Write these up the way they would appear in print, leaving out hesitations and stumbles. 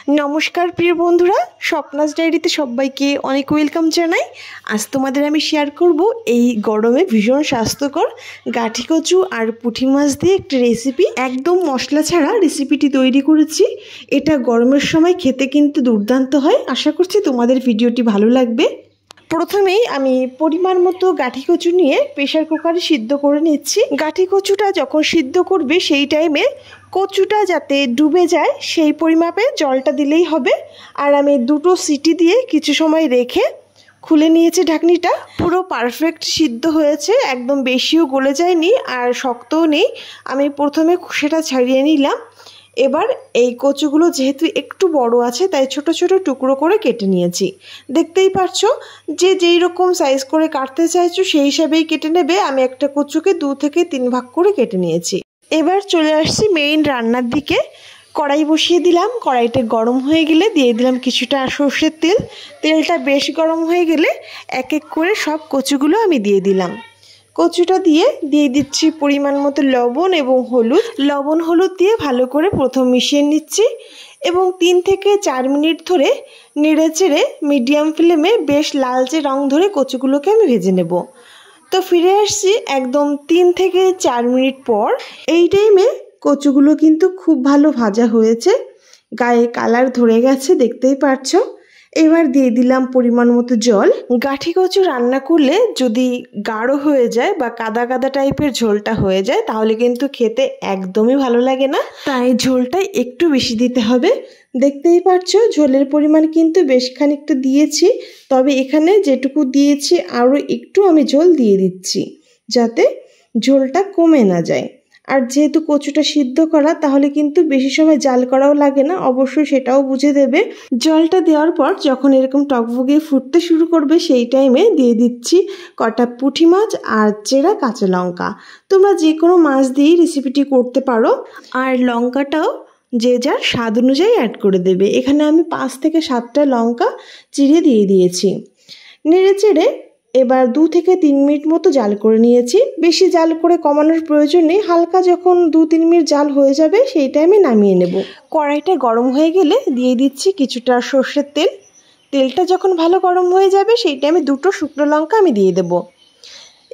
নমস্কার প্রিয় বন্ধুরা, স্বপ্নাস ডায়েরিতে সবাইকে অনেক ওয়েলকাম জানাই। আজ তোমাদের আমি শেয়ার করব এই গরমে ভীষণ স্বাস্থ্যকর গাঠি কচু আর পুঁটি মাছ দিয়ে একটি রেসিপি। একদম মশলা ছাড়া রেসিপিটি তৈরি করেছি। এটা গরমের সময় খেতে কিন্তু দুর্দান্ত হয়। আশা করছি তোমাদের ভিডিওটি ভালো লাগবে। প্রথমেই আমি পরিমাণ মতো গাঠি কচু নিয়ে প্রেশার কুকারে সিদ্ধ করে নিচ্ছি। গাঠি কচুটা যখন সিদ্ধ করবে সেই টাইমে কচুটা যাতে ডুবে যায় সেই পরিমাপে জলটা দিলেই হবে। আর আমি দুটো সিটি দিয়ে কিছু সময় রেখে খুলে নিয়েছি ঢাকনিটা। পুরো পারফেক্ট সিদ্ধ হয়েছে, একদম বেশিও গলে যায়নি আর শক্তও নেই। আমি প্রথমে খোসাটা ছাড়িয়ে নিলাম। এবার এই কচুগুলো যেহেতু একটু বড় আছে তাই ছোট ছোট টুকরো করে কেটে নিয়েছি। দেখতেই পারছো যে যেই রকম সাইজ করে কাটতে চাইছো সেই হিসাবেই কেটে নেবে। আমি একটা কচুকে 2 থেকে 3 ভাগ করে কেটে নিয়েছি। এবার চলে আসছি মেইন রান্নার দিকে। কড়াই বসিয়ে দিলাম। কড়াইটা গরম হয়ে গেলে দিয়ে দিলাম কিছুটা সর্ষের তেল। তেলটা বেশ গরম হয়ে গেলে এক এক করে সব কচুগুলো আমি দিয়ে দিলাম। কচুটা দিয়ে দিচ্ছি পরিমাণ মতো লবণ এবং হলুদ। লবণ হলুদ দিয়ে ভালো করে প্রথম মিশিয়ে নিচ্ছি এবং 3 থেকে 4 মিনিট ধরে নেড়ে চেড়ে মিডিয়াম ফ্লেমে বেশ লালচে রং ধরে কচুগুলোকে আমি ভেজে নেব। তো ফিরে আসছি একদম 3 থেকে 4 মিনিট পর। এই টাইমে কচুগুলো কিন্তু খুব ভালো ভাজা হয়েছে, গায়ে কালার ধরে গেছে, দেখতেই পারছো। এবার দিয়ে দিলাম পরিমাণ মতো জল। গাঠি কচু রান্না করলে যদি গাঢ় হয়ে যায় বা কাদা কাদা টাইপের ঝোলটা হয়ে যায় তাহলে কিন্তু খেতে একদমই ভালো লাগে না, তাই ঝোলটাই একটু বেশি দিতে হবে। দেখতেই পাচ্ছ ঝোলের পরিমাণ কিন্তু বেশ খানিকটা দিয়েছি, তবে এখানে যেটুকু দিয়েছি আরও একটু আমি ঝোল দিয়ে দিচ্ছি যাতে ঝোলটা কমে না যায়। আর যেহেতু কচুটা সিদ্ধ করা তাহলে কিন্তু বেশি সময় জাল করাও লাগে না, অবশ্যই সেটাও বুঝে দেবে। জলটা দেওয়ার পর যখন এরকম টকবগিয়ে ফুটতে শুরু করবে সেই টাইমে দিয়ে দিচ্ছি কটা পুঁটি মাছ আর চেরা কাঁচা লঙ্কা। তোমরা যে কোনো মাছ দিয়েই রেসিপিটি করতে পারো। আর লঙ্কাটাও যে যার স্বাদ অনুযায়ী অ্যাড করে দেবে। এখানে আমি 5 থেকে 7টা লঙ্কা চিড়ে দিয়ে দিয়েছি। নেড়ে চেড়ে এবার 2 থেকে 3 মিনিট মতো জাল করে নিয়েছি। বেশি জাল করে কমানোর প্রয়োজন নেই, হালকা যখন 2-3 মিনিট জাল হয়ে যাবে সেই টাইমে নামিয়ে নেব। কড়াইটা গরম হয়ে গেলে দিয়ে দিচ্ছি কিছুটা সর্ষের তেল। তেলটা যখন ভালো গরম হয়ে যাবে সেই টাইমে 2টো শুকনো লঙ্কা আমি দিয়ে দেব।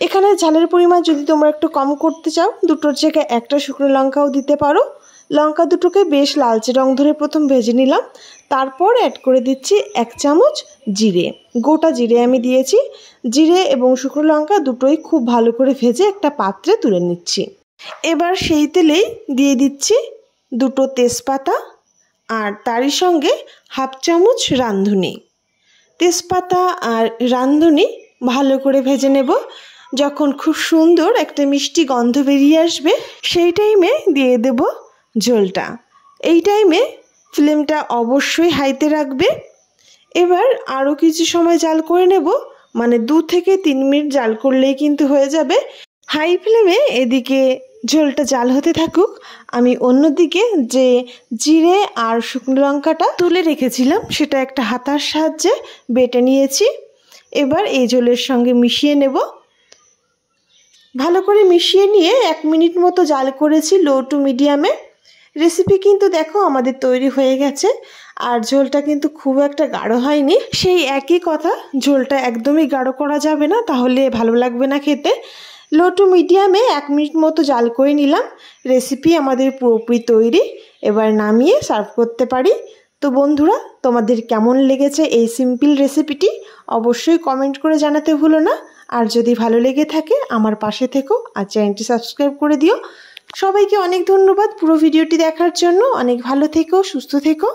এখানে ঝালের পরিমাণ যদি তোমরা একটু কম করতে চাও 2টোর জায়গায় 1টা শুকনো লঙ্কাও দিতে পারো। লঙ্কা দুটোকে বেশ লালচে রং ধরে প্রথম ভেজে নিলাম। তারপর অ্যাড করে দিচ্ছি 1 চামচ জিরে, গোটা জিরে আমি দিয়েছি। জিরে এবং শুকনো লঙ্কা দুটোই খুব ভালো করে ভেজে একটা পাত্রে তুলে নিচ্ছি। এবার সেই তেলেই দিয়ে দিচ্ছি 2টো তেজপাতা আর তারই সঙ্গে 1/2 চামচ রাঁধুনি। তেজপাতা আর রাঁধুনি ভালো করে ভেজে নেব। যখন খুব সুন্দর একটা মিষ্টি গন্ধ বেরিয়ে আসবে সেই টাইমে দিয়ে দেব ঝোলটা। এই টাইমে ফ্লেমটা অবশ্যই হাইতে রাখবে। এবার আরও কিছু সময় জাল করে নেব, মানে 2 থেকে 3 মিনিট জাল করলেই কিন্তু হয়ে যাবে। হাই ফ্লেমে এদিকে ঝোলটা জাল হতে থাকুক। আমি অন্যদিকে যে জিরে আর শুকনো লঙ্কাটা তুলে রেখেছিলাম সেটা একটা হাতার সাহায্যে বেটে নিয়েছি। এবার এই ঝোলের সঙ্গে মিশিয়ে নেব। ভালো করে মিশিয়ে নিয়ে 1 মিনিট মতো জাল করেছি লো টু মিডিয়ামে। রেসিপি কিন্তু দেখো আমাদের তৈরি হয়ে গেছে। আর ঝোলটা কিন্তু খুব একটা গাঢ় হয়নি। সেই একই কথা, ঝোলটা একদমই গাঢ় করা যাবে না, তাহলে ভালো লাগবে না খেতে। লো টু মিডিয়ামে 1 মিনিট মতো জাল করে নিলাম। রেসিপি আমাদের পুরোপুরি তৈরি। এবার নামিয়ে সার্ভ করতে পারি। তো বন্ধুরা, তোমাদের কেমন লেগেছে এই সিম্পল রেসিপিটি অবশ্যই কমেন্ট করে জানাতে ভুলো না। আর যদি ভালো লেগে থাকে আমার পাশে থেকো আর চ্যানেলটি সাবস্ক্রাইব করে দিও। সবাইকে অনেক ধন্যবাদ পুরো ভিডিওটি দেখার জন্য। অনেক ভালো থেকো, সুস্থ থেকো।